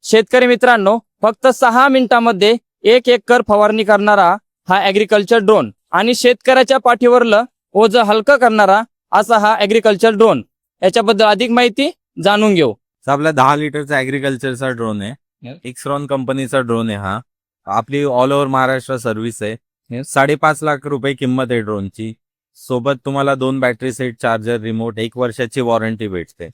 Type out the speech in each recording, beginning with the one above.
शेतकरी मित्रांनो, फक्त 6 मिनिटांमध्ये 1 एकर फवारणी करणारा हा ॲग्रिकल्चर ड्रोन आणि शेतकऱ्याच्या पाठीवरलं ओझं हलकं करणारा असा हा ॲग्रिकल्चर ड्रोन, याच्याबद्दल अधिक माहिती जाणून घेऊ. आपला 10 लिटरचा ॲग्रिकल्चरचा ड्रोन आहे. एक्सरॉन कंपनीचा ड्रोन आहे हा. आपली ऑल ओव्हर महाराष्ट्र सर्व्हिस आहे. 5.5 लाख रुपये किंमत आहे ड्रोनची. सोबत तुम्हाला 2 बॅटरी सेट, चार्जर, रिमोट, 1 वर्षाची वॉरंटी भेटते.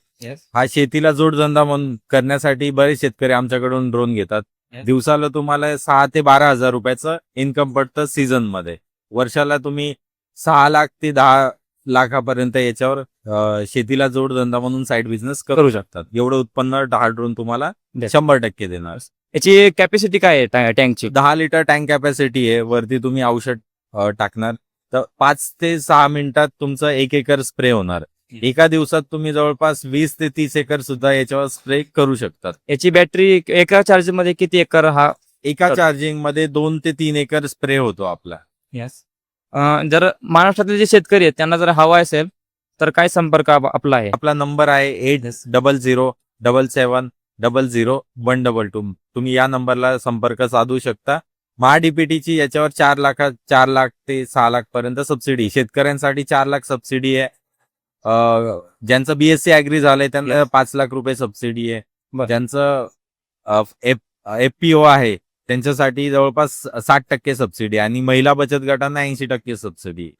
हा शेतीला जोडधंदा म्हणून करण्यासाठी बरेच शेतकरी आमच्याकडून ड्रोन घेतात. दिवसाला तुम्हाला 6 ते 12 हजार रुपयाचं इन्कम पडतं सीझन मध्ये. वर्षाला तुम्ही 6 लाख ते 10 लाखापर्यंत याच्यावर शेतीला जोडधंदा म्हणून साईड बिझनेस करू शकतात. एवढं उत्पन्न हा ड्रोन तुम्हाला 100% देणार. याची कॅपॅसिटी काय आहे टँकची? 10 लिटर टँक कॅपॅसिटी आहे. वरती तुम्ही औषध टाकणार तर 5 ते 6 मिनिटात तुमचं 1 एकर स्प्रे होणार. एका दिवसात तुम्ही जवळपास 20 ते 30 एकर सुद्धा याच्यावर स्प्रे करू शकतात. याची बॅटरी एका चार्ज मध्ये किती एकर हा? एका चार्जिंग मध्ये 2 ते 3 एकर स्प्रे होतो आपला. जर महाराष्ट्रातले जे शेतकरी आहेत त्यांना जर हवा असेल तर काय संपर्क आपला आहे? आपला नंबर आहे 8007700122. तुम्ही या नंबरला संपर्क साधू शकता. महाडीपीटीची याच्यावर 4 लाख ते 6 लाख पर्यंत सबसिडी. शेतकऱ्यांसाठी 4 लाख सबसिडी आहे. ज्यांचं बीएससी ॲग्री झालंय त्यांना 5 लाख रुपये सबसिडी आहे. ज्यांचं एफपीओ आहे त्यांच्यासाठी जवळपास 60% सबसिडी आणि महिला बचत गटांना 80% सबसिडी.